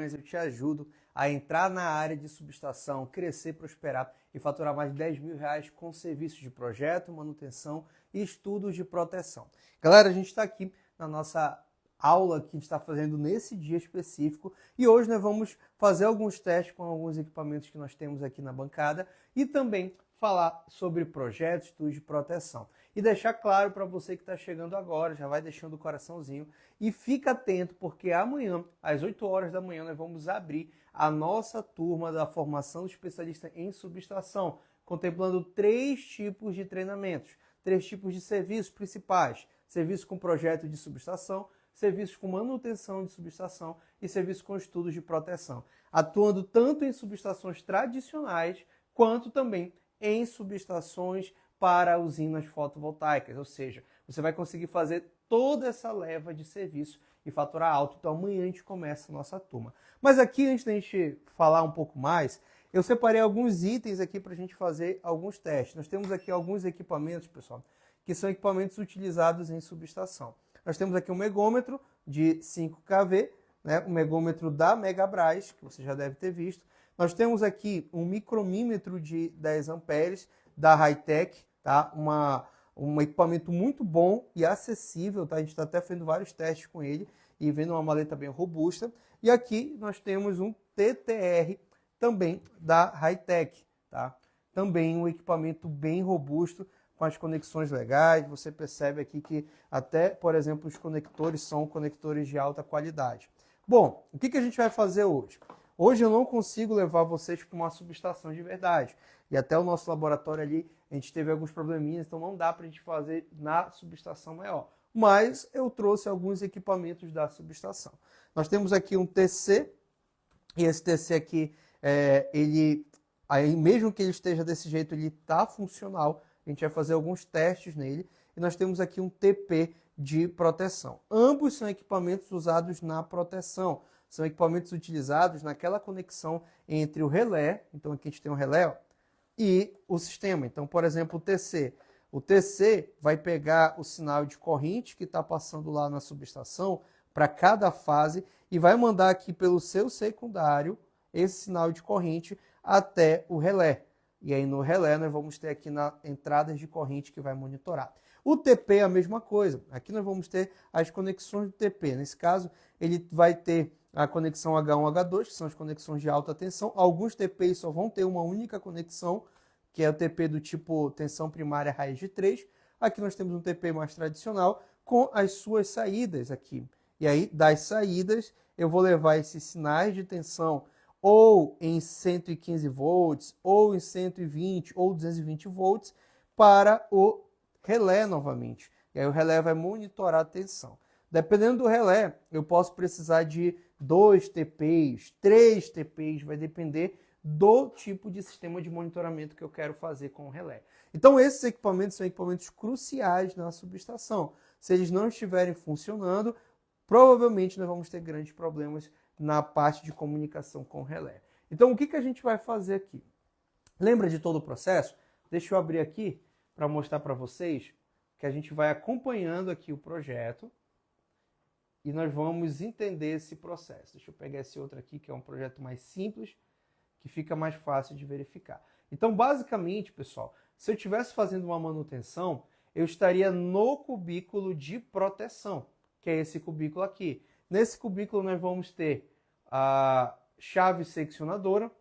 eu te ajudo a entrar na área de subestação, crescer, prosperar e faturar mais de 10 mil reais com serviços de projeto, manutenção e estudos de proteção. Galera, a gente está aqui na nossa aula que a gente está fazendo nesse dia específico e hoje nós vamos fazer alguns testes com alguns equipamentos que nós temos aqui na bancada e também falar sobre projetos, estudos de proteção. E deixar claro para você que está chegando agora, já vai deixando o coraçãozinho e fica atento porque amanhã, às 8 horas da manhã, nós vamos abrir a nossa turma da formação de especialista em subestação, contemplando 3 tipos de treinamentos, 3 tipos de serviços principais: serviço com projeto de subestação, serviços com manutenção de subestação e serviços com estudos de proteção, atuando tanto em subestações tradicionais quanto também em subestações para usinas fotovoltaicas, ou seja, você vai conseguir fazer toda essa leva de serviço e faturar alto. Então amanhã a gente começa a nossa turma. Mas aqui, antes da gente falar um pouco mais, eu separei alguns itens aqui para a gente fazer alguns testes. Nós temos aqui alguns equipamentos, pessoal, que são equipamentos utilizados em subestação. Nós temos aqui um megômetro de 5 kV, né, um megômetro da Megabras, que você já deve ter visto. Nós temos aqui um micromímetro de 10 amperes da Hightech, tá? Um equipamento muito bom e acessível, tá? A gente está até fazendo vários testes com ele e vendo uma maleta bem robusta. E aqui nós temos um TTR também da Hightech, tá? Também um equipamento bem robusto, com as conexões legais. Você percebe aqui que até, por exemplo, os conectores são conectores de alta qualidade. Bom, o que a gente vai fazer hoje? Hoje eu não consigo levar vocês para uma subestação de verdade. E até o nosso laboratório ali, a gente teve alguns probleminhas, então não dá para a gente fazer na subestação maior. Mas eu trouxe alguns equipamentos da subestação. Nós temos aqui um TC, e esse TC aqui, mesmo que ele esteja desse jeito, ele está funcional. A gente vai fazer alguns testes nele. E nós temos aqui um TP de proteção. Ambos são equipamentos usados na proteção. São equipamentos utilizados naquela conexão entre o relé, então aqui a gente tem um relé, ó, e o sistema. Então, por exemplo, o TC. O TC vai pegar o sinal de corrente que está passando lá na subestação para cada fase e vai mandar aqui pelo seu secundário esse sinal de corrente até o relé. E aí no relé nós vamos ter aqui na entradas de corrente que vai monitorar. O TP é a mesma coisa. Aqui nós vamos ter as conexões do TP. Nesse caso, ele vai ter a conexão H1, H2, que são as conexões de alta tensão. Alguns TPs só vão ter uma única conexão, que é o TP do tipo tensão primária raiz de 3. Aqui nós temos um TP mais tradicional com as suas saídas aqui. E aí, das saídas, eu vou levar esses sinais de tensão ou em 115 volts, ou em 120, ou 220 volts, para o relé novamente. E aí o relé vai monitorar a tensão. Dependendo do relé, eu posso precisar de 2 TPs, 3 TPs, vai depender do tipo de sistema de monitoramento que eu quero fazer com o relé. Então esses equipamentos são equipamentos cruciais na subestação. Se eles não estiverem funcionando, provavelmente nós vamos ter grandes problemas na parte de comunicação com o relé. Então o que a gente vai fazer aqui? Lembra de todo o processo? Deixa eu abrir aqui para mostrar para vocês que a gente vai acompanhando aqui o projeto e nós vamos entender esse processo. Deixa eu pegar esse outro aqui, que é um projeto mais simples, que fica mais fácil de verificar. Então, basicamente, pessoal, se eu estivesse fazendo uma manutenção, eu estaria no cubículo de proteção, que é esse cubículo aqui. Nesse cubículo nós vamos ter a chave seccionadora,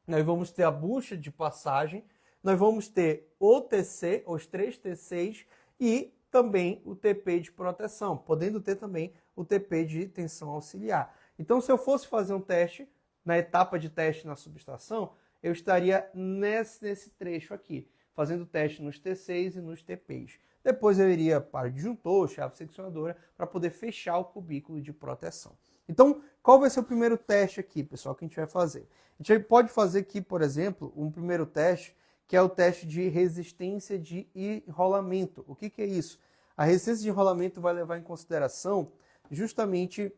nós vamos ter a bucha de passagem, nós vamos ter o TC, os 3 TCs e também o TP de proteção, podendo ter também o TP de tensão auxiliar. Então, se eu fosse fazer um teste, na etapa de teste na subestação, eu estaria nesse trecho aqui, fazendo teste nos TCs e nos TPs. Depois eu iria para o disjuntor, chave seccionadora, para poder fechar o cubículo de proteção. Então, qual vai ser o primeiro teste aqui, pessoal, que a gente vai fazer? A gente pode fazer aqui, por exemplo, um primeiro teste, que é o teste de resistência de enrolamento. O que é isso? A resistência de enrolamento vai levar em consideração justamente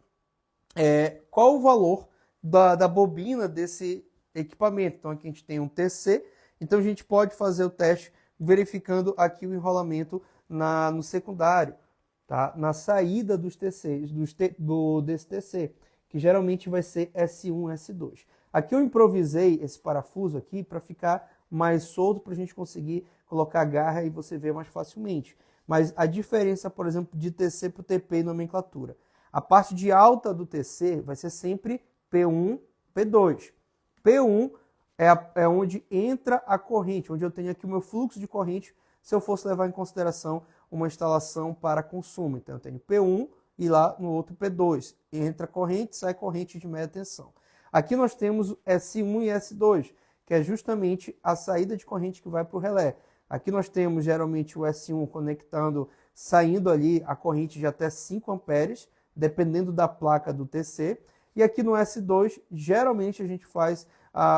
qual o valor da bobina desse equipamento. Então aqui a gente tem um TC, então a gente pode fazer o teste verificando aqui o enrolamento no secundário, tá? Na saída dos TCs, desse TC. que geralmente vai ser S1, S2. Aqui eu improvisei esse parafuso aqui para ficar mais solto, para a gente conseguir colocar a garra e você ver mais facilmente. Mas a diferença, por exemplo, de TC para o TP em nomenclatura. A parte de alta do TC vai ser sempre P1, P2. P1 é onde entra a corrente, onde eu tenho aqui o meu fluxo de corrente, se eu fosse levar em consideração uma instalação para consumo. Então eu tenho P1 e lá no outro P2. Entra corrente, sai corrente de média tensão. Aqui nós temos S1 e S2, que é justamente a saída de corrente que vai para o relé. Aqui nós temos geralmente o S1 conectando, saindo ali a corrente de até 5 amperes, dependendo da placa do TC. E aqui no S2, geralmente a gente faz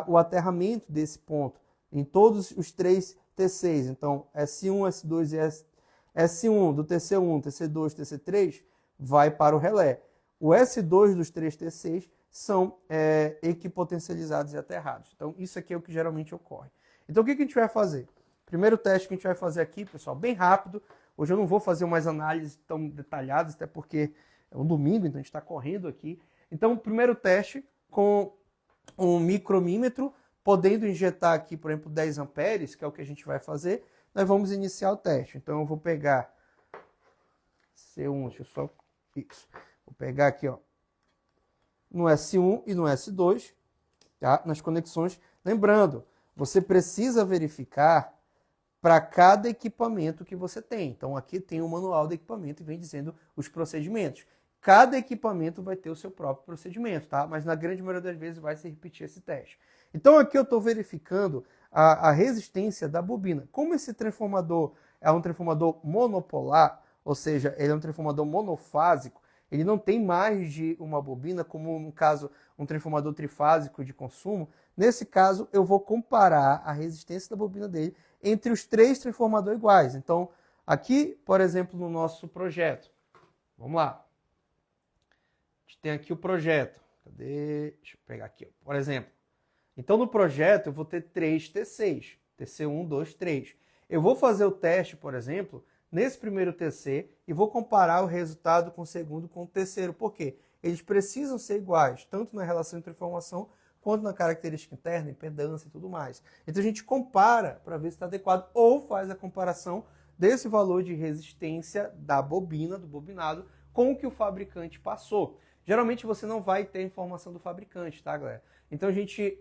o aterramento desse ponto em todos os 3 TCs. Então, S1, S2 e S1 do TC1, TC2, TC3 vai para o relé. O S2 dos 3 TCs são equipotencializados e aterrados. Então, isso aqui é o que geralmente ocorre. Então, o que a gente vai fazer? Primeiro teste que a gente vai fazer aqui, pessoal, bem rápido. Hoje eu não vou fazer umas análises tão detalhadas, até porque é um domingo, então a gente está correndo aqui. Então, primeiro teste com um micromímetro, podendo injetar aqui, por exemplo, 10 amperes, que é o que a gente vai fazer, nós vamos iniciar o teste. Então, eu vou pegar C1, deixa eu só... Isso. Vou pegar aqui, ó, no S1 e no S2, tá? Nas conexões. Lembrando, você precisa verificar para cada equipamento que você tem. Então, aqui tem o manual do equipamento e vem dizendo os procedimentos. Cada equipamento vai ter o seu próprio procedimento, tá? Mas na grande maioria das vezes vai se repetir esse teste. Então, aqui eu estou verificando a resistência da bobina. Como esse transformador é um transformador monopolar, ou seja, ele é um transformador monofásico, ele não tem mais de uma bobina, como no caso um transformador trifásico de consumo. Nesse caso, eu vou comparar a resistência da bobina dele entre os 3 transformadores iguais. Então, aqui, por exemplo, no nosso projeto, vamos lá. A gente tem aqui o projeto. Cadê? Deixa eu pegar aqui, por exemplo. Então, no projeto, eu vou ter 3 T6. TC1, 2, 3. Eu vou fazer o teste, por exemplo, nesse primeiro TC e vou comparar o resultado com o segundo com o terceiro. Por quê? Eles precisam ser iguais, tanto na relação entre informação quanto na característica interna, impedância e tudo mais. Então a gente compara para ver se está adequado ou faz a comparação desse valor de resistência da bobina, do bobinado, com o que o fabricante passou. Geralmente você não vai ter informação do fabricante, tá, galera? Então a gente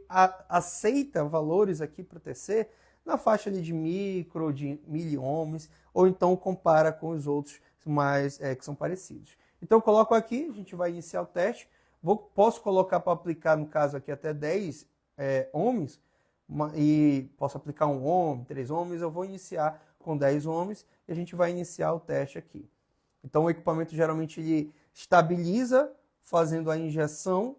aceita valores aqui para o TC na faixa ali de micro, de miliohms, ou então compara com os outros mais que são parecidos. Então eu coloco aqui, a gente vai iniciar o teste. Posso colocar para aplicar, no caso aqui, até 10 ohms, e posso aplicar 1 ohm, 3 ohms, eu vou iniciar com 10 ohms e a gente vai iniciar o teste aqui. Então o equipamento geralmente ele estabiliza fazendo a injeção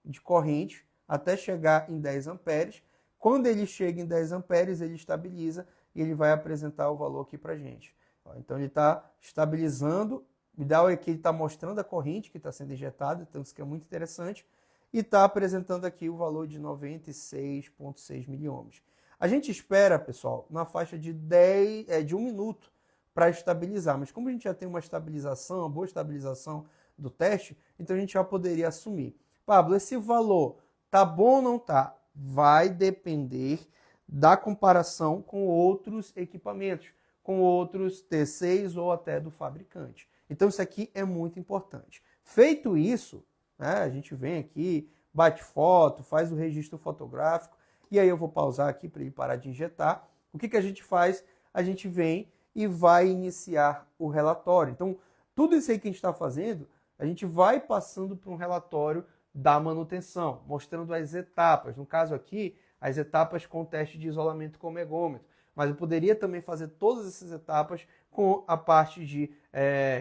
de corrente até chegar em 10 amperes. Quando ele chega em 10 amperes, ele estabiliza e ele vai apresentar o valor aqui para a gente. Então ele está estabilizando. O ideal é que ele está mostrando a corrente que está sendo injetada, então isso que é muito interessante, e está apresentando aqui o valor de 96,6 miliohms. A gente espera, pessoal, na faixa de 1 minuto para estabilizar, mas como a gente já tem uma estabilização, uma boa estabilização do teste, então a gente já poderia assumir. Pablo, esse valor tá bom ou não tá? Vai depender da comparação com outros equipamentos, com outros T6 ou até do fabricante. Então isso aqui é muito importante. Feito isso, né, a gente vem aqui, bate foto, faz o registro fotográfico, e aí eu vou pausar aqui para ele parar de injetar. O que a gente faz? A gente vem e vai iniciar o relatório. Então, tudo isso aí que a gente está fazendo, a gente vai passando para um relatório da manutenção, mostrando as etapas. No caso aqui, as etapas com o teste de isolamento com o megômetro. Mas eu poderia também fazer todas essas etapas com a parte de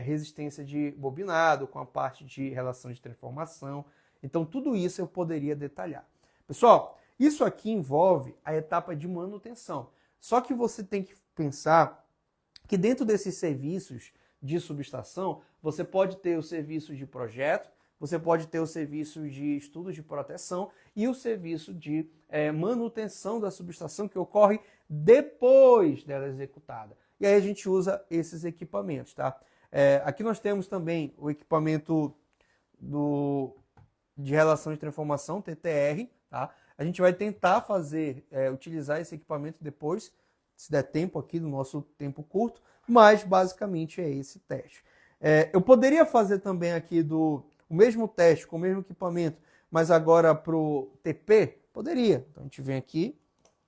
resistência de bobinado, com a parte de relação de transformação. Então, tudo isso eu poderia detalhar. Pessoal, isso aqui envolve a etapa de manutenção. Só que você tem que pensar que dentro desses serviços de subestação, você pode ter o serviço de projeto, você pode ter o serviço de estudos de proteção e o serviço de manutenção da subestação que ocorre depois dela executada. E aí a gente usa esses equipamentos, tá? Aqui nós temos também o equipamento do de relação de transformação, TTR, tá? A gente vai tentar utilizar esse equipamento depois, se der tempo aqui, no nosso tempo curto, mas basicamente é esse teste. Eu poderia fazer também aqui o mesmo teste com o mesmo equipamento, mas agora para o TP? Poderia. Então a gente vem aqui,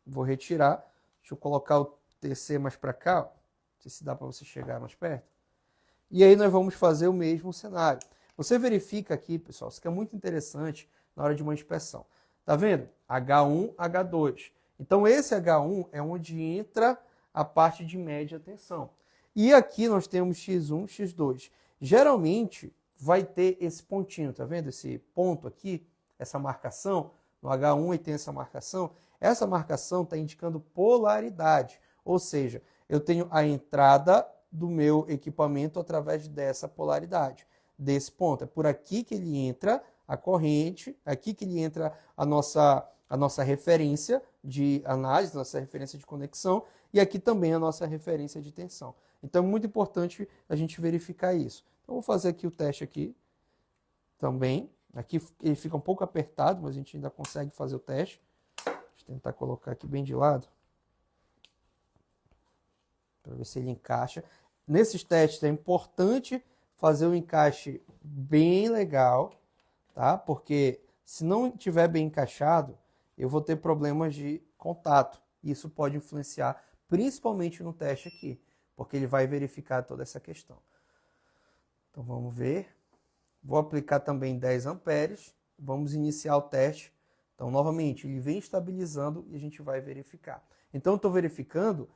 vou retirar, deixa eu colocar o TC mais para cá, ó. Não sei se dá para você chegar mais perto. E aí nós vamos fazer o mesmo cenário. Você verifica aqui, pessoal, isso que é muito interessante na hora de uma inspeção. Tá vendo? H1, H2. Então esse H1 é onde entra a parte de média tensão. E aqui nós temos X1, X2. Geralmente vai ter esse pontinho, tá vendo? Esse ponto aqui, essa marcação, no H1 e tem essa marcação. Essa marcação está indicando polaridade, ou seja, eu tenho a entrada do meu equipamento através dessa polaridade, desse ponto. É por aqui que ele entra a corrente, aqui que ele entra a nossa referência de análise, nossa referência de conexão, e aqui também a nossa referência de tensão. Então é muito importante a gente verificar isso. Então vou fazer aqui o teste aqui também. Aqui ele fica um pouco apertado, mas a gente ainda consegue fazer o teste. Deixa eu tentar colocar aqui bem de lado, para ver se ele encaixa. Nesses testes é importante fazer o encaixe bem legal, tá? Porque se não estiver bem encaixado, eu vou ter problemas de contato. Isso pode influenciar principalmente no teste aqui, porque ele vai verificar toda essa questão. Então vamos ver. Vou aplicar também 10 amperes. Vamos iniciar o teste. Então, novamente, ele vem estabilizando e a gente vai verificar. Então, eu estou verificando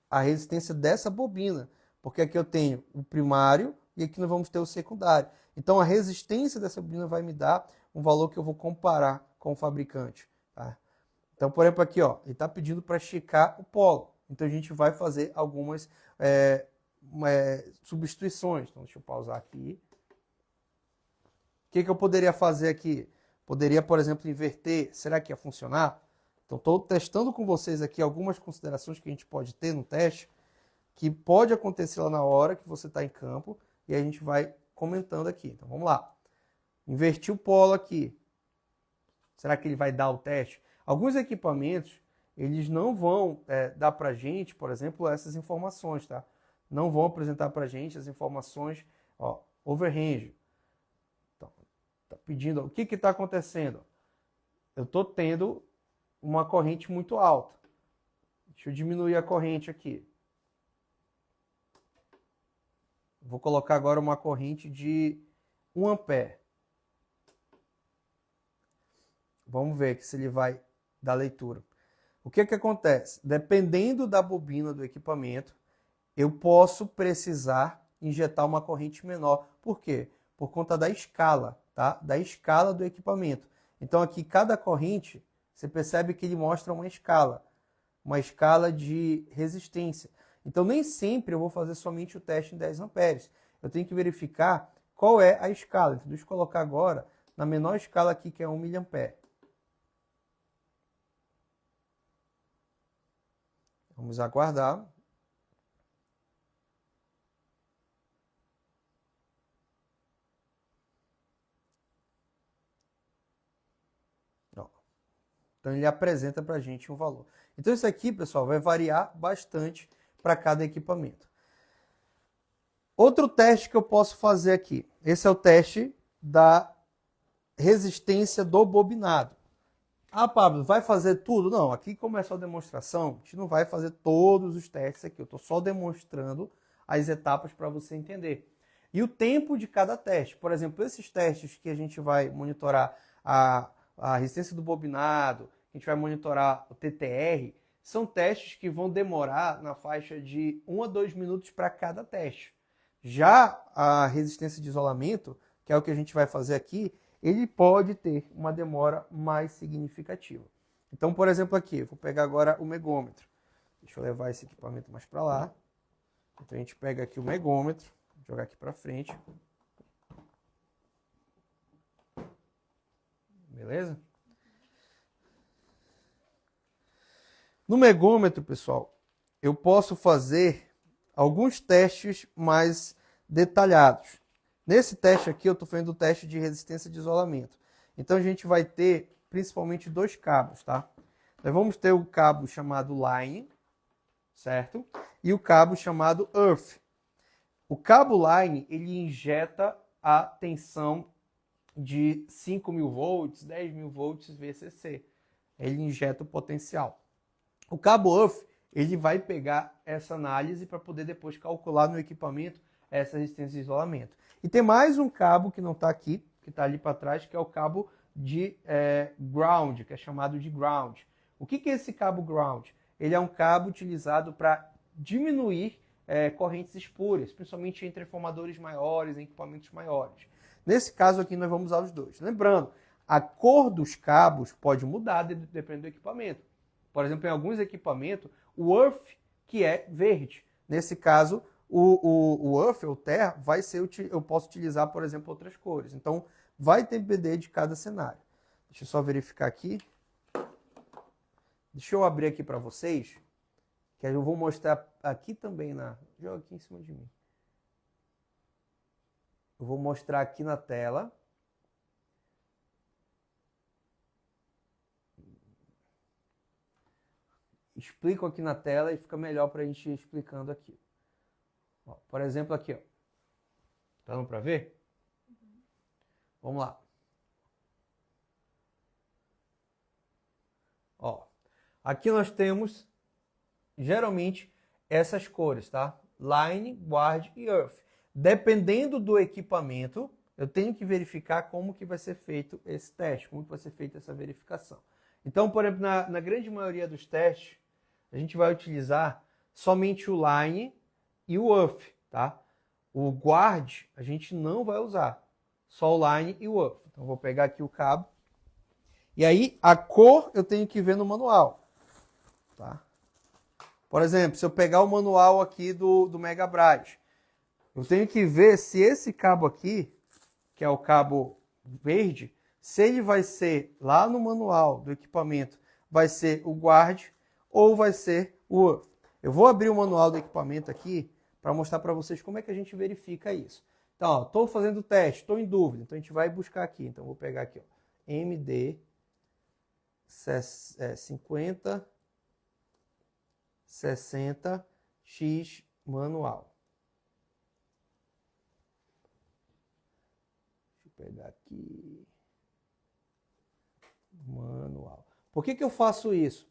a resistência dessa bobina, porque aqui eu tenho o primário e aqui nós vamos ter o secundário. Então, a resistência dessa bobina vai me dar um valor que eu vou comparar com o fabricante. Tá? Então, por exemplo, aqui, ó, ele está pedindo para esticar o polo. Então, a gente vai fazer algumas substituições. Então, deixa eu pausar aqui. O que eu poderia fazer aqui? Poderia, por exemplo, inverter. Será que ia funcionar? Então, estou testando com vocês aqui algumas considerações que a gente pode ter no teste, que pode acontecer lá na hora que você está em campo, e a gente vai comentando aqui. Então, vamos lá. Inverti o polo aqui. Será que ele vai dar o teste? Alguns equipamentos, eles não vão dar para a gente, por exemplo, essas informações, tá? Não vão apresentar para a gente as informações, ó, overrange. Então, tá pedindo, ó, o que está acontecendo? Eu estou tendo uma corrente muito alta. Deixa eu diminuir a corrente aqui. Vou colocar agora uma corrente de 1 ampere. Vamos ver aqui se ele vai dar leitura. O que acontece? Dependendo da bobina do equipamento, eu posso precisar injetar uma corrente menor. Por quê? Por conta da escala, tá? Da escala do equipamento. Então aqui cada corrente, você percebe que ele mostra uma escala de resistência. Então nem sempre eu vou fazer somente o teste em 10 amperes. Eu tenho que verificar qual é a escala. Então deixa eu colocar agora na menor escala aqui, que é 1 mA. Vamos aguardar. Então ele apresenta para a gente um valor. Então isso aqui, pessoal, vai variar bastante para cada equipamento. Outro teste que eu posso fazer aqui. Esse é o teste da resistência do bobinado. Ah, Pablo, vai fazer tudo? Não, aqui como é só demonstração, a gente não vai fazer todos os testes aqui. Eu estou só demonstrando as etapas para você entender. E o tempo de cada teste. Por exemplo, esses testes que a gente vai monitorar a resistência do bobinado, a gente vai monitorar o TTR, são testes que vão demorar na faixa de 1 a 2 minutos para cada teste. Já a resistência de isolamento, que é o que a gente vai fazer aqui, ele pode ter uma demora mais significativa. Então, por exemplo, aqui, eu vou pegar agora o megômetro. Deixa eu levar esse equipamento mais para lá. Então, a gente pega aqui o megômetro, jogar aqui para frente. Beleza? No megômetro, pessoal, eu posso fazer alguns testes mais detalhados. Nesse teste aqui, eu estou fazendo o teste de resistência de isolamento. Então a gente vai ter principalmente dois cabos, tá? Nós vamos ter o cabo chamado line, certo? E o cabo chamado earth. O cabo line, ele injeta a tensão de 5.000 volts, 10.000 volts VCC. Ele injeta o potencial. O cabo earth, ele vai pegar essa análise para poder depois calcular no equipamento essa resistência de isolamento. E tem mais um cabo que não está aqui, que está ali para trás, que é o cabo de ground, que é chamado de ground. O que é esse cabo ground? Ele é um cabo utilizado para diminuir correntes espúrias, principalmente em transformadores maiores, em equipamentos maiores. Nesse caso aqui nós vamos usar os dois. Lembrando, a cor dos cabos pode mudar dependendo do equipamento. Por exemplo, em alguns equipamentos, o earth, que é verde. Nesse caso, o earth, ou terra, vai ser, eu posso utilizar, por exemplo, outras cores. Então, vai depender de cada cenário. Deixa eu só verificar aqui. Deixa eu abrir aqui para vocês, que eu vou mostrar aqui também joga aqui em cima de mim. Eu vou mostrar aqui na tela. Explico aqui na tela e fica melhor para a gente ir explicando aqui. Ó, por exemplo, aqui, ó. Tá dando para ver? Vamos lá. Ó, aqui nós temos, geralmente, essas cores, tá? Line, guard e earth. Dependendo do equipamento, eu tenho que verificar como que vai ser feito esse teste, como que vai ser feita essa verificação. Então, por exemplo, na grande maioria dos testes, a gente vai utilizar somente o line e o earth, tá? O guard a gente não vai usar, só o line e o earth. Então, eu vou pegar aqui o cabo. E aí, a cor eu tenho que ver no manual, tá? Por exemplo, se eu pegar o manual aqui do Megabras, eu tenho que ver se esse cabo aqui, que é o cabo verde, se ele vai ser lá no manual do equipamento, vai ser o guard ou vai ser o earth. Eu vou abrir o manual do equipamento aqui para mostrar para vocês como é que a gente verifica isso. Então, estou fazendo o teste, estou em dúvida, então a gente vai buscar aqui. Então, vou pegar aqui, ó, MD 50 60 X manual. Deixa eu pegar aqui. Manual. Por que eu faço isso?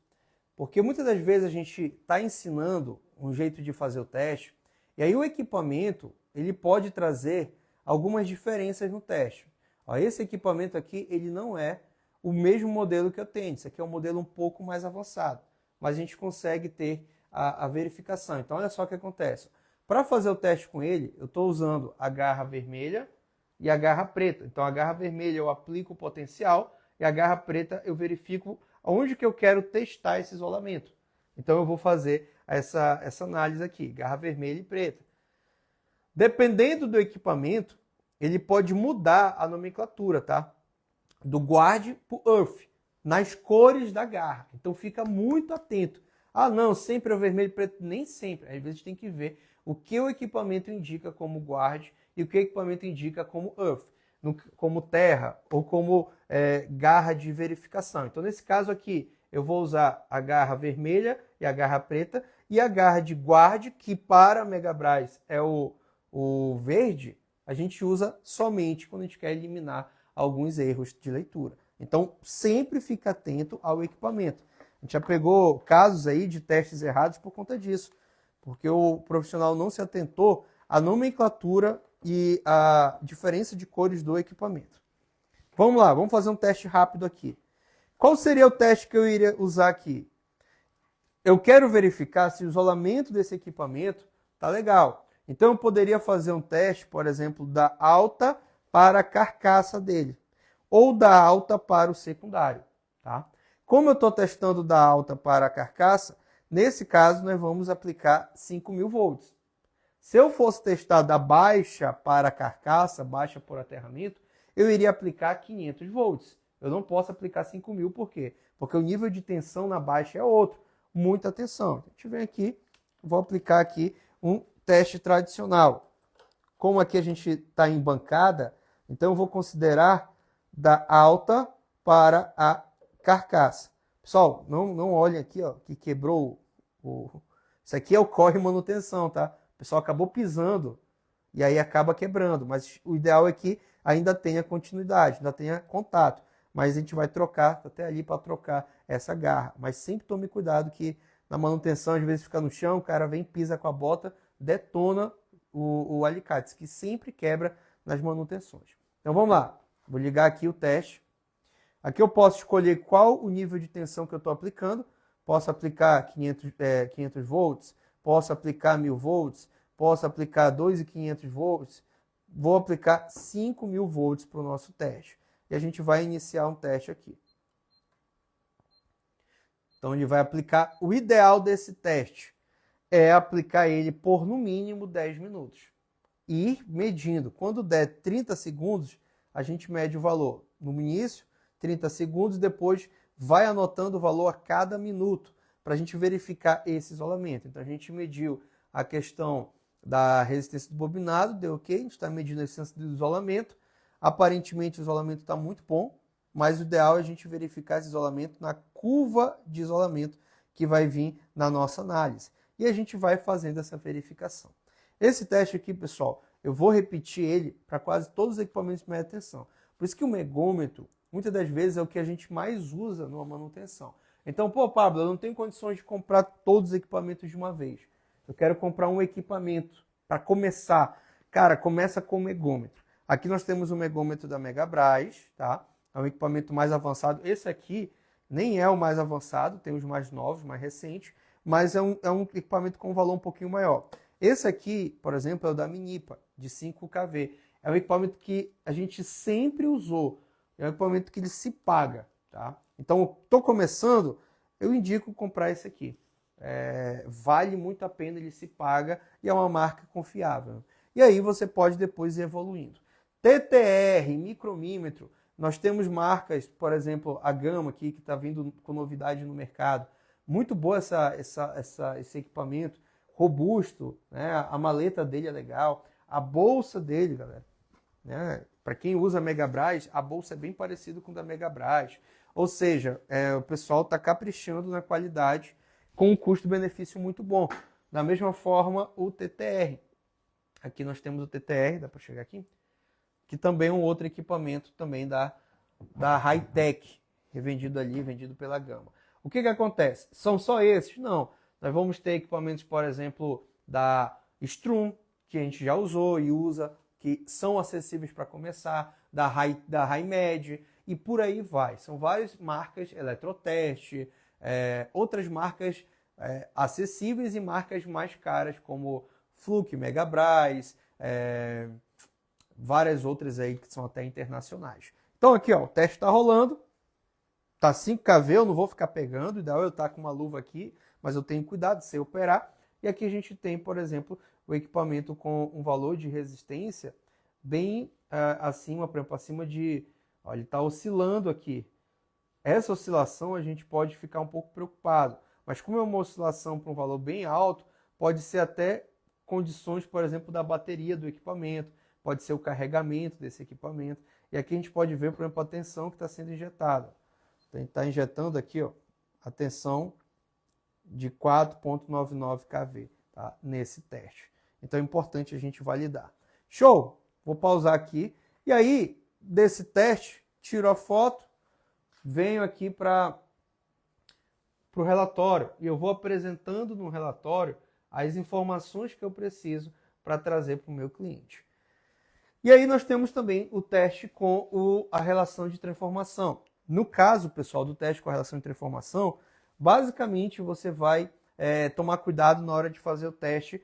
Porque muitas das vezes a gente está ensinando um jeito de fazer o teste e aí o equipamento ele pode trazer algumas diferenças no teste. Ó, esse equipamento aqui ele não é o mesmo modelo que eu tenho. Isso aqui é um modelo um pouco mais avançado, mas a gente consegue ter a verificação. Então olha só o que acontece. Para fazer o teste com ele, eu estou usando a garra vermelha e a garra preta. Então a garra vermelha eu aplico o potencial e a garra preta eu verifico onde que eu quero testar esse isolamento. Então eu vou fazer essa análise aqui, garra vermelha e preta. Dependendo do equipamento, ele pode mudar a nomenclatura, tá? Do guard para o earth, nas cores da garra. Então fica muito atento. Ah, não, sempre é o vermelho e preto. Nem sempre. Às vezes tem que ver o que o equipamento indica como guard e o que o equipamento indica como earth, como terra ou como garra de verificação. Então, nesse caso aqui, eu vou usar a garra vermelha e a garra preta e a garra de guard, que para Megabras é o verde, a gente usa somente quando a gente quer eliminar alguns erros de leitura. Então, sempre fica atento ao equipamento. A gente já pegou casos aí de testes errados por conta disso, porque o profissional não se atentou à nomenclatura e à diferença de cores do equipamento. Vamos lá, vamos fazer um teste rápido aqui. Qual seria o teste que eu iria usar aqui? Eu quero verificar se o isolamento desse equipamento está legal. Então eu poderia fazer um teste, por exemplo, da alta para a carcaça dele, ou da alta para o secundário, tá? Como eu estou testando da alta para a carcaça, nesse caso nós vamos aplicar 5.000 volts. Se eu fosse testar da baixa para a carcaça, baixa por aterramento, eu iria aplicar 500 volts. Eu não posso aplicar 5.000, por quê? Porque o nível de tensão na baixa é outro. Muita tensão. A gente vem aqui, vou aplicar aqui um teste tradicional. Como aqui a gente está em bancada, então eu vou considerar da alta para a carcaça. Pessoal, não olhem aqui, ó, que quebrou Isso aqui é o corre manutenção, tá? O pessoal acabou pisando e aí acaba quebrando, mas o ideal é que ainda tenha continuidade, ainda tenha contato. Mas a gente vai trocar, tá até ali para trocar essa garra. Mas sempre tome cuidado que na manutenção, às vezes fica no chão, o cara vem, pisa com a bota, detona o alicate, que sempre quebra nas manutenções. Então vamos lá, vou ligar aqui o teste. Aqui eu posso escolher qual o nível de tensão que eu estou aplicando. Posso aplicar 500 volts, posso aplicar 1000 volts, posso aplicar 2.500 volts. Vou aplicar 5.000 volts para o nosso teste. E a gente vai iniciar um teste aqui. Então ele vai aplicar, o ideal desse teste é aplicar ele por no mínimo 10 minutos. E ir medindo. Quando der 30 segundos, a gente mede o valor no início, 30 segundos, depois vai anotando o valor a cada minuto, para a gente verificar esse isolamento. Então a gente mediu a questão da resistência do bobinado, deu ok, a gente está medindo a resistência do isolamento. Aparentemente o isolamento está muito bom, mas o ideal é a gente verificar esse isolamento na curva de isolamento que vai vir na nossa análise. E a gente vai fazendo essa verificação. Esse teste aqui, pessoal, eu vou repetir ele para quase todos os equipamentos de média tensão. Por isso que o megômetro, muitas das vezes, é o que a gente mais usa numa manutenção. Então, pô, Pablo, eu não tenho condições de comprar todos os equipamentos de uma vez. Eu quero comprar um equipamento para começar. Cara, começa com o megômetro. Aqui nós temos o megômetro da Megabras, tá? É um equipamento mais avançado. Esse aqui nem é o mais avançado, tem os mais novos, mais recentes, mas é um equipamento com um valor um pouquinho maior. Esse aqui, por exemplo, é o da Minipa, de 5 kV. É um equipamento que a gente sempre usou. É um equipamento que ele se paga, tá? Então, estou começando, eu indico comprar esse aqui. Vale muito a pena, ele se paga e é uma marca confiável. E aí você pode depois ir evoluindo. TTR, micromímetro, nós temos marcas, por exemplo, a Gama aqui, que está vindo com novidade no mercado. Muito boa esse equipamento, robusto, né? A maleta dele é legal, a bolsa dele, galera, né? Para quem usa Megabras, a bolsa é bem parecida com a da Megabras. Ou seja, o pessoal está caprichando na qualidade com um custo-benefício muito bom. Da mesma forma, o TTR. Aqui nós temos o TTR, dá para chegar aqui? Que também é um outro equipamento também da Hightech, revendido ali, vendido pela Gama. O que acontece? São só esses? Não. Nós vamos ter equipamentos, por exemplo, da Strum, que a gente já usou e usa, que são acessíveis para começar, da HiMed, e por aí vai. São várias marcas, Eletroteste, outras marcas acessíveis e marcas mais caras, como Fluke, Megabras, várias outras aí que são até internacionais. Então aqui, ó, o teste está rolando, tá 5 kV, eu não vou ficar pegando, o ideal é eu estar com uma luva aqui, mas eu tenho cuidado de se operar. E aqui a gente tem, por exemplo, o equipamento com um valor de resistência bem acima, por exemplo, acima de... Ó, ele está oscilando aqui. Essa oscilação a gente pode ficar um pouco preocupado, mas como é uma oscilação para um valor bem alto, pode ser até condições, por exemplo, da bateria do equipamento, pode ser o carregamento desse equipamento. E aqui a gente pode ver, por exemplo, a tensão que está sendo injetada. Então, a gente está injetando aqui, ó, a tensão de 4,99 kV, tá? Nesse teste. Então é importante a gente validar. Show! Vou pausar aqui. E aí, desse teste, tiro a foto, venho aqui para o relatório. E eu vou apresentando no relatório as informações que eu preciso para trazer para o meu cliente. E aí nós temos também o teste com a relação de transformação. No caso, pessoal, do teste com a relação de transformação, basicamente você vai tomar cuidado na hora de fazer o teste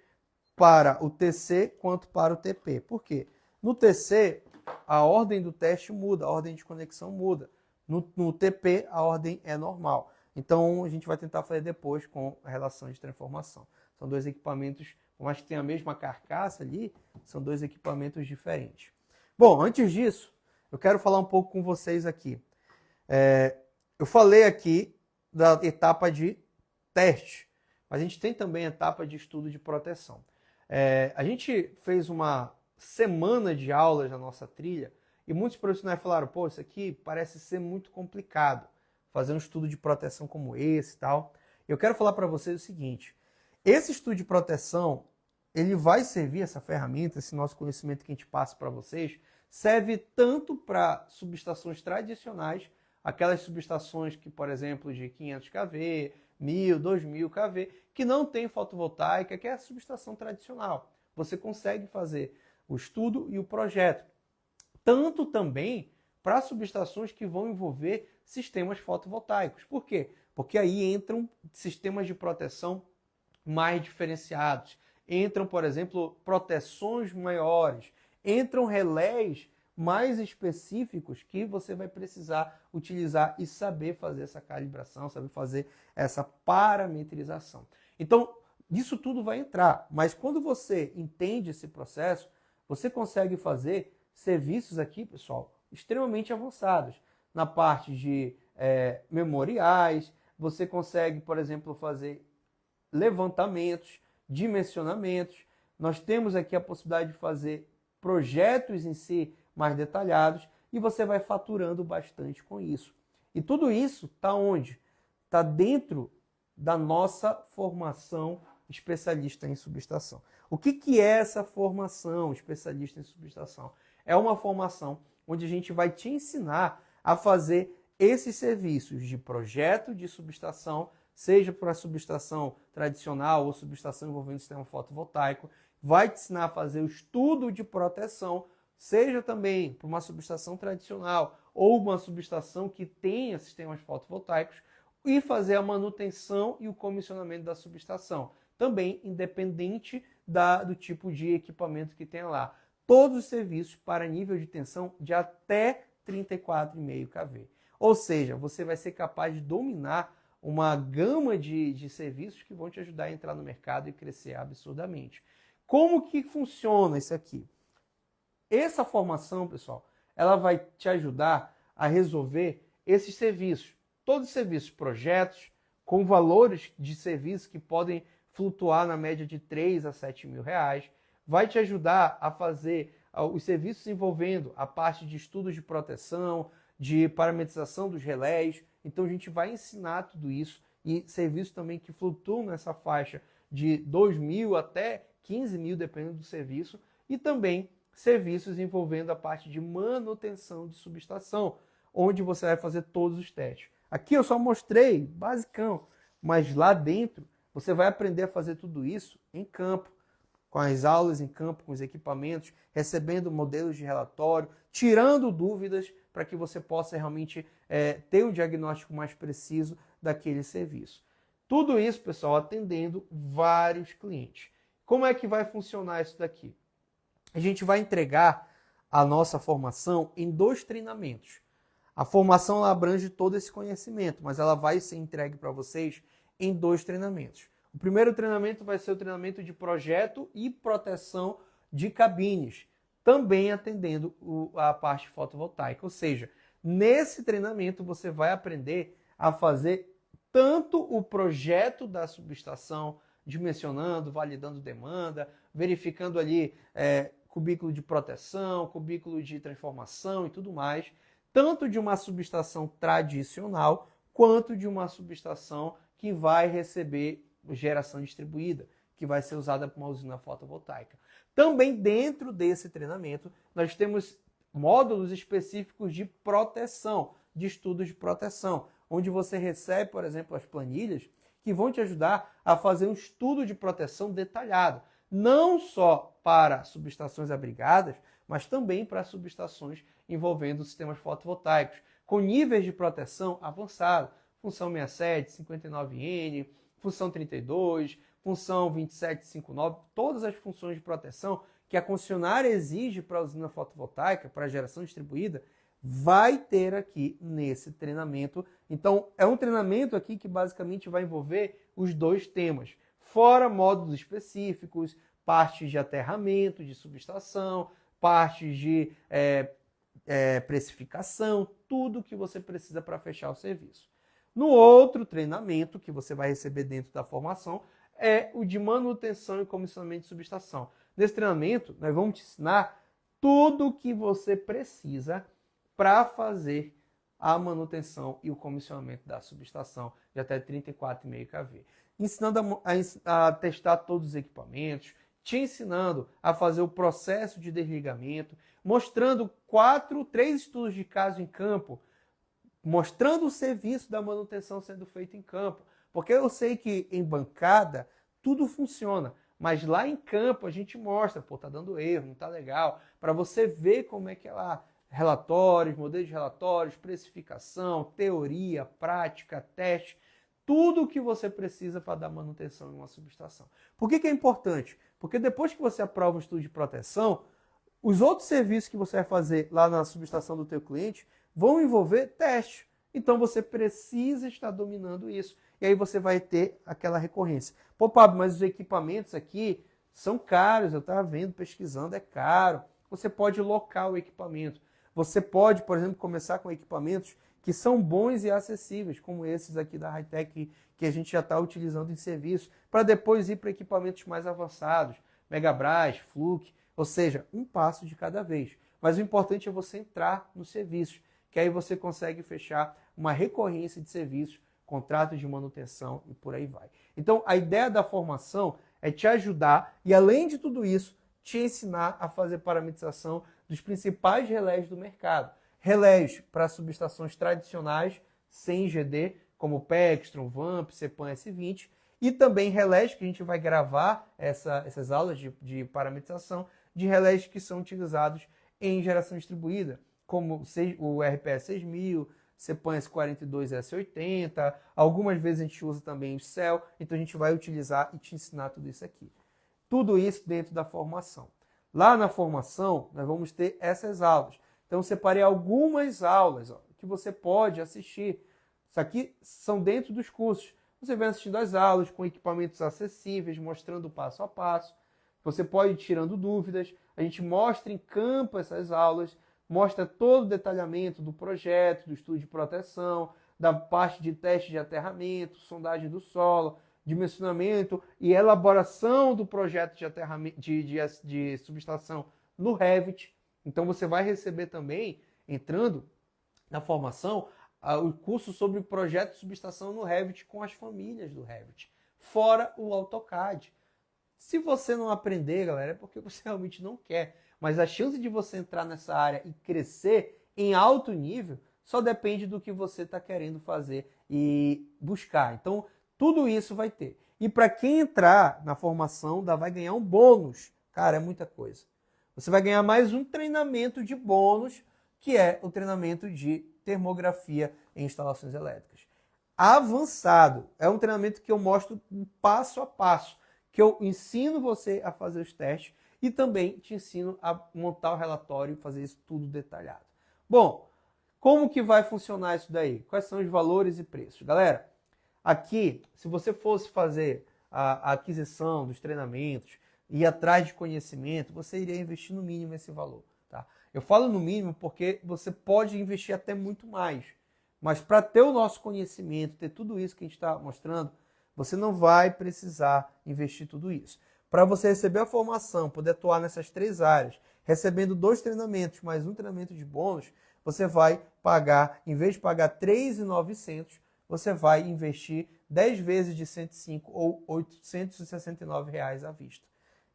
para o TC quanto para o TP. Por quê? No TC, a ordem do teste muda, a ordem de conexão muda. No TP, a ordem é normal. Então, a gente vai tentar fazer depois com a relação de transformação. São dois equipamentos, por mais que tenha a mesma carcaça ali, são dois equipamentos diferentes. Bom, antes disso, eu quero falar um pouco com vocês aqui. Eu falei aqui da etapa de teste, mas a gente tem também a etapa de estudo de proteção. A gente fez uma semana de aulas na nossa trilha E muitos profissionais falaram, pô, isso aqui parece ser muito complicado, fazer um estudo de proteção como esse e tal. Eu quero falar para vocês o seguinte, esse estudo de proteção, ele vai servir, essa ferramenta, esse nosso conhecimento que a gente passa para vocês, serve tanto para subestações tradicionais, aquelas subestações que, por exemplo, de 500 kV, 1000, 2000 kV, que não tem fotovoltaica, que é a subestação tradicional. Você consegue fazer o estudo e o projeto. Tanto também para subestações que vão envolver sistemas fotovoltaicos. Por quê? Porque aí entram sistemas de proteção mais diferenciados. Entram, por exemplo, proteções maiores. Entram relés mais específicos que você vai precisar utilizar e saber fazer essa calibração, saber fazer essa parametrização. Então, isso tudo vai entrar. Mas quando você entende esse processo, você consegue fazer serviços aqui, pessoal, extremamente avançados. Na parte de memoriais, você consegue, por exemplo, fazer levantamentos, dimensionamentos. Nós temos aqui a possibilidade de fazer projetos em si mais detalhados e você vai faturando bastante com isso. E tudo isso está onde? Está dentro da nossa formação especialista em subestação. O que é essa formação especialista em subestação? É uma formação onde a gente vai te ensinar a fazer esses serviços de projeto de subestação, seja para a subestação tradicional ou subestação envolvendo sistema fotovoltaico, vai te ensinar a fazer o estudo de proteção, seja também para uma subestação tradicional ou uma subestação que tenha sistemas fotovoltaicos, e fazer a manutenção e o comissionamento da subestação, também independente do tipo de equipamento que tenha lá. Todos os serviços para nível de tensão de até 34,5 kV. Ou seja, você vai ser capaz de dominar uma gama de serviços que vão te ajudar a entrar no mercado e crescer absurdamente. Como que funciona isso aqui? Essa formação, pessoal, ela vai te ajudar a resolver esses serviços. Todos os serviços, projetos, com valores de serviço que podem flutuar na média de 3 a 7 mil reais. Vai te ajudar a fazer os serviços envolvendo a parte de estudos de proteção, de parametrização dos relés. Então a gente vai ensinar tudo isso e serviços também que flutuam nessa faixa de 2 mil até 15 mil, dependendo do serviço. E também serviços envolvendo a parte de manutenção de subestação, onde você vai fazer todos os testes. Aqui eu só mostrei basicão, mas lá dentro você vai aprender a fazer tudo isso em campo, com as aulas em campo, com os equipamentos, recebendo modelos de relatório, tirando dúvidas para que você possa realmente ter um diagnóstico mais preciso daquele serviço. Tudo isso, pessoal, atendendo vários clientes. Como é que vai funcionar isso daqui? A gente vai entregar a nossa formação em 2 treinamentos. A formação ela abrange todo esse conhecimento, mas ela vai ser entregue para vocês em 2 treinamentos. O primeiro treinamento vai ser o treinamento de projeto e proteção de cabines, também atendendo a parte fotovoltaica. Ou seja, nesse treinamento você vai aprender a fazer tanto o projeto da subestação, dimensionando, validando demanda, verificando ali cubículo de proteção, cubículo de transformação e tudo mais, tanto de uma subestação tradicional, quanto de uma subestação que vai receber geração distribuída, que vai ser usada para uma usina fotovoltaica. Também dentro desse treinamento, nós temos módulos específicos de proteção, de estudos de proteção, onde você recebe, por exemplo, as planilhas que vão te ajudar a fazer um estudo de proteção detalhado, não só para subestações abrigadas, mas também para subestações envolvendo sistemas fotovoltaicos, com níveis de proteção avançados, função 67, 59N, função 32, função 2759, todas as funções de proteção que a concessionária exige para a usina fotovoltaica, para a geração distribuída, vai ter aqui nesse treinamento. Então, é um treinamento aqui que basicamente vai envolver os 2 temas, fora módulos específicos, partes de aterramento, de subestação, partes de precificação, tudo que você precisa para fechar o serviço. No outro treinamento que você vai receber dentro da formação é o de manutenção e comissionamento de subestação. Nesse treinamento, nós vamos te ensinar tudo que você precisa para fazer a manutenção e o comissionamento da subestação de até 34,5 kV. Ensinando a testar todos os equipamentos, te ensinando a fazer o processo de desligamento, mostrando 3 estudos de caso em campo, mostrando o serviço da manutenção sendo feito em campo. Porque eu sei que em bancada tudo funciona, mas lá em campo a gente mostra, pô, tá dando erro, não tá legal, para você ver como é que é lá. Relatórios, modelos de relatórios, precificação, teoria, prática, teste, tudo o que você precisa para dar manutenção em uma subestação. Por que é importante? Porque depois que você aprova o estudo de proteção, os outros serviços que você vai fazer lá na subestação do teu cliente vão envolver teste. Então você precisa estar dominando isso. E aí você vai ter aquela recorrência. Pô, Pablo, mas os equipamentos aqui são caros, eu estava vendo, pesquisando, é caro. Você pode locar o equipamento. Você pode, por exemplo, começar com equipamentos que são bons e acessíveis, como esses aqui da Hightech, que a gente já está utilizando em serviço, para depois ir para equipamentos mais avançados, Megabras, Fluke, ou seja, um passo de cada vez. Mas o importante é você entrar nos serviços, que aí você consegue fechar uma recorrência de serviços, contratos de manutenção e por aí vai. Então, a ideia da formação é te ajudar e, além de tudo isso, te ensinar a fazer parametrização dos principais relés do mercado. Relés para subestações tradicionais, sem GD, como Pextron, Vamp, Cepan S20, e também relés que a gente vai gravar essas aulas de parametrização, de relés que são utilizados em geração distribuída, como o RPS 6000, Cepan S42 S80, algumas vezes a gente usa também o Cell, então a gente vai utilizar e te ensinar tudo isso aqui. Tudo isso dentro da formação. Lá na formação, nós vamos ter essas aulas. Então, eu separei algumas aulas que você pode assistir. Isso aqui são dentro dos cursos. Você vem assistindo as aulas com equipamentos acessíveis, mostrando passo a passo. Você pode ir tirando dúvidas. A gente mostra em campo essas aulas, mostra todo o detalhamento do projeto, do estudo de proteção, da parte de teste de aterramento, sondagem do solo, dimensionamento e elaboração do projeto de aterramento de subestação no Revit. Então você vai receber também, entrando na formação, o curso sobre o projeto de subestação no Revit com as famílias do Revit, fora o AutoCAD. Se você não aprender, galera, é porque você realmente não quer. Mas a chance de você entrar nessa área e crescer em alto nível só depende do que você está querendo fazer e buscar. Então, tudo isso vai ter. E para quem entrar na formação, vai ganhar um bônus. Cara, é muita coisa. Você vai ganhar mais um treinamento de bônus, que é o treinamento de termografia em instalações elétricas. Avançado. É um treinamento que eu mostro passo a passo, que eu ensino você a fazer os testes e também te ensino a montar o relatório e fazer isso tudo detalhado. Bom, como que vai funcionar isso daí? Quais são os valores e preços? Galera, aqui, se você fosse fazer a aquisição dos treinamentos, ir atrás de conhecimento, você iria investir no mínimo esse valor. Tá? Eu falo no mínimo porque você pode investir até muito mais. Mas para ter o nosso conhecimento, ter tudo isso que a gente está mostrando, você não vai precisar investir tudo isso. Para você receber a formação, poder atuar nessas 3 áreas, recebendo 2 treinamentos mais um treinamento de bônus, você vai pagar, em vez de pagar R$ 3.900, você vai investir 10 vezes de 105 ou R$ 869 à vista.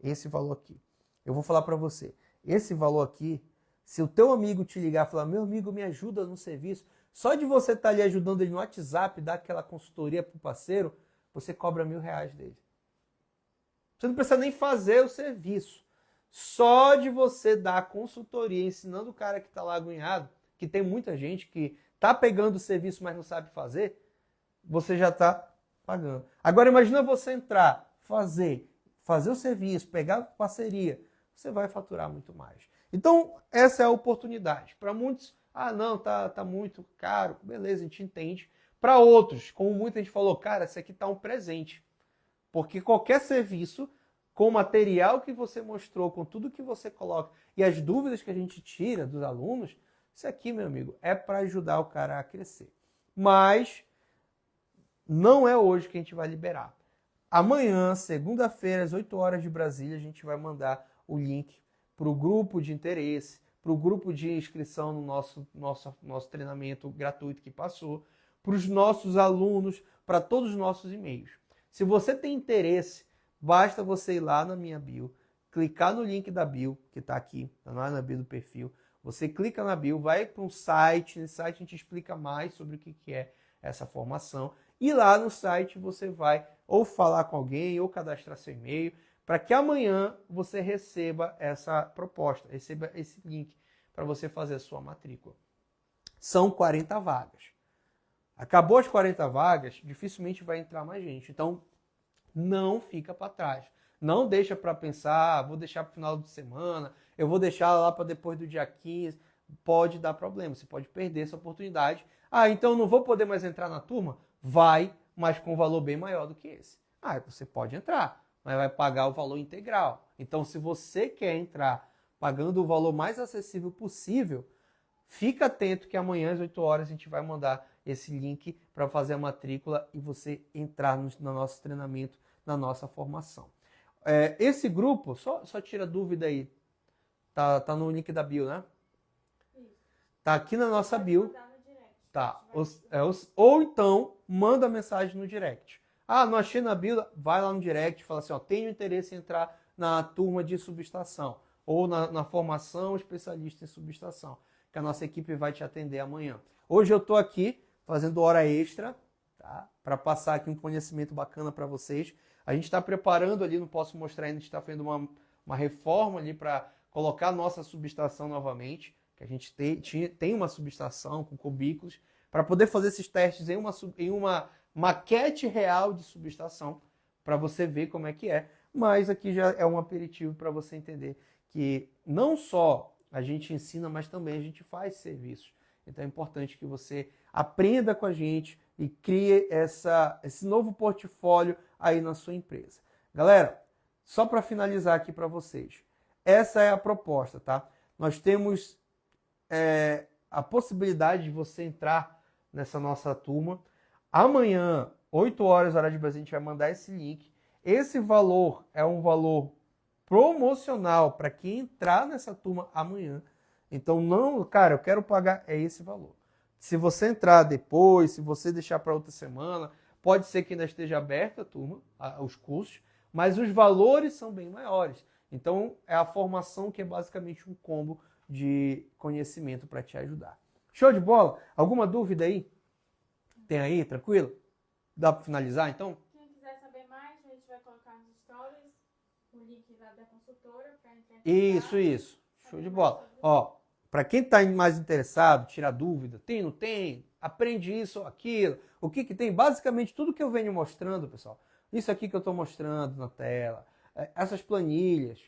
Esse valor aqui. Eu vou falar para você, esse valor aqui, se o teu amigo te ligar e falar, meu amigo, me ajuda no serviço, só de você estar ali ajudando ele no WhatsApp, dar aquela consultoria para o parceiro, você cobra R$1.000 dele. Você não precisa nem fazer o serviço. Só de você dar a consultoria, ensinando o cara que está lá agoniado, que tem muita gente que está pegando o serviço, mas não sabe fazer, você já está pagando. Agora imagina você entrar, fazer o serviço, pegar parceria, você vai faturar muito mais. Então, essa é a oportunidade. Para muitos, não, tá muito caro, beleza, a gente entende. Para outros, como muita gente falou, cara, isso aqui está um presente. Porque qualquer serviço, com o material que você mostrou, com tudo que você coloca e as dúvidas que a gente tira dos alunos, isso aqui, meu amigo, é para ajudar o cara a crescer. Mas não é hoje que a gente vai liberar. Amanhã, segunda-feira, às 8 horas de Brasília, a gente vai mandar o link para o grupo de interesse, para o grupo de inscrição no nosso treinamento gratuito que passou, para os nossos alunos, para todos os nossos e-mails. Se você tem interesse, basta você ir lá na minha bio, clicar no link da bio, que está aqui, está lá na bio do perfil. Você clica na bio, vai para um site, nesse site a gente explica mais sobre o que é essa formação. E lá no site você vai ou falar com alguém ou cadastrar seu e-mail, para que amanhã você receba essa proposta, receba esse link para você fazer a sua matrícula. São 40 vagas. Acabou as 40 vagas, dificilmente vai entrar mais gente. Então, não fica para trás. Não deixa para pensar, vou deixar para o final de semana, eu vou deixar lá para depois do dia 15. Pode dar problema, você pode perder essa oportunidade. Ah, então eu não vou poder mais entrar na turma? Vai, mas com um valor bem maior do que esse. Ah, você pode entrar, mas vai pagar o valor integral. Então, se você quer entrar pagando o valor mais acessível possível, fica atento que amanhã às 8 horas a gente vai mandar esse link para fazer a matrícula e você entrar no nosso treinamento, na nossa formação. Esse grupo, só tira dúvida aí, tá no link da bio, né? Tá aqui na nossa bio. Tá. Ou então, manda mensagem no direct. Ah, não achei na bio, vai lá no direct e fala assim, ó, tenho interesse em entrar na turma de subestação ou na formação especialista em subestação, que a nossa equipe vai te atender amanhã. Hoje eu estou aqui fazendo hora extra, tá? Para passar aqui um conhecimento bacana para vocês. A gente está preparando ali, não posso mostrar ainda, a gente está fazendo uma reforma ali para colocar a nossa subestação novamente, que a gente tem uma subestação com cubículos, para poder fazer esses testes em uma maquete real de subestação, para você ver como é que é. Mas aqui já é um aperitivo para você entender que não só a gente ensina, mas também a gente faz serviços. Então é importante que você aprenda com a gente e crie esse novo portfólio aí na sua empresa. Galera, só para finalizar aqui para vocês, essa é a proposta, tá? Nós temos a possibilidade de você entrar nessa nossa turma. Amanhã, 8 horas, hora de Brasília, a gente vai mandar esse link. Esse valor é um valor promocional para quem entrar nessa turma amanhã. Então, não, cara, eu quero pagar esse valor. Se você entrar depois, se você deixar para outra semana, pode ser que ainda esteja aberta a turma, os cursos, mas os valores são bem maiores. Então, é a formação que é basicamente um combo de conhecimento para te ajudar. Show de bola? Alguma dúvida aí? Tem aí, tranquilo? Dá para finalizar, então? Quem quiser saber mais, a gente vai colocar nos stories o link lá da consultora para entrar. Isso. Show de bola. Ó, para quem está mais interessado, tirar dúvida, tem, não tem? Aprende isso ou aquilo. O que tem? Basicamente tudo que eu venho mostrando, pessoal. Isso aqui que eu estou mostrando na tela. Essas planilhas,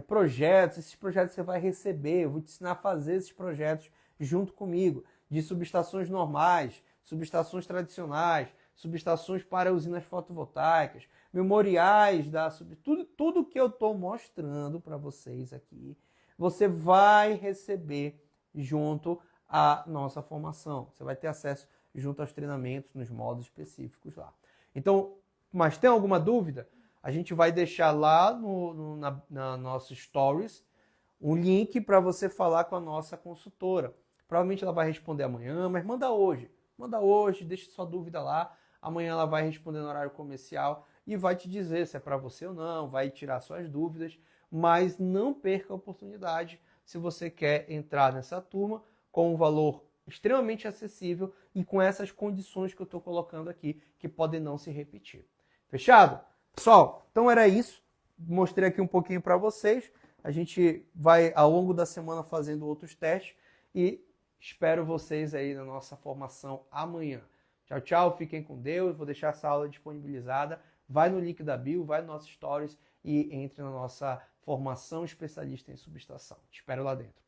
projetos. Esses projetos você vai receber. Eu vou te ensinar a fazer esses projetos junto comigo. De subestações normais, subestações tradicionais, subestações para usinas fotovoltaicas, memoriais tudo que eu estou mostrando para vocês aqui, você vai receber junto à nossa formação. Você vai ter acesso junto aos treinamentos nos modos específicos lá. Então, mas tem alguma dúvida? A gente vai deixar lá na nossa stories um link para você falar com a nossa consultora. Provavelmente ela vai responder amanhã, mas manda hoje. Manda hoje, deixa sua dúvida lá. Amanhã ela vai responder no horário comercial e vai te dizer se é para você ou não, vai tirar suas dúvidas. Mas não perca a oportunidade se você quer entrar nessa turma com um valor extremamente acessível e com essas condições que eu estou colocando aqui, que podem não se repetir. Fechado? Pessoal, então era isso. Mostrei aqui um pouquinho para vocês. A gente vai, ao longo da semana, fazendo outros testes e espero vocês aí na nossa formação amanhã. Tchau, tchau. Fiquem com Deus. Vou deixar essa aula disponibilizada. Vai no link da bio, vai no nosso stories e entre na nossa formação especialista em subestação. Te espero lá dentro.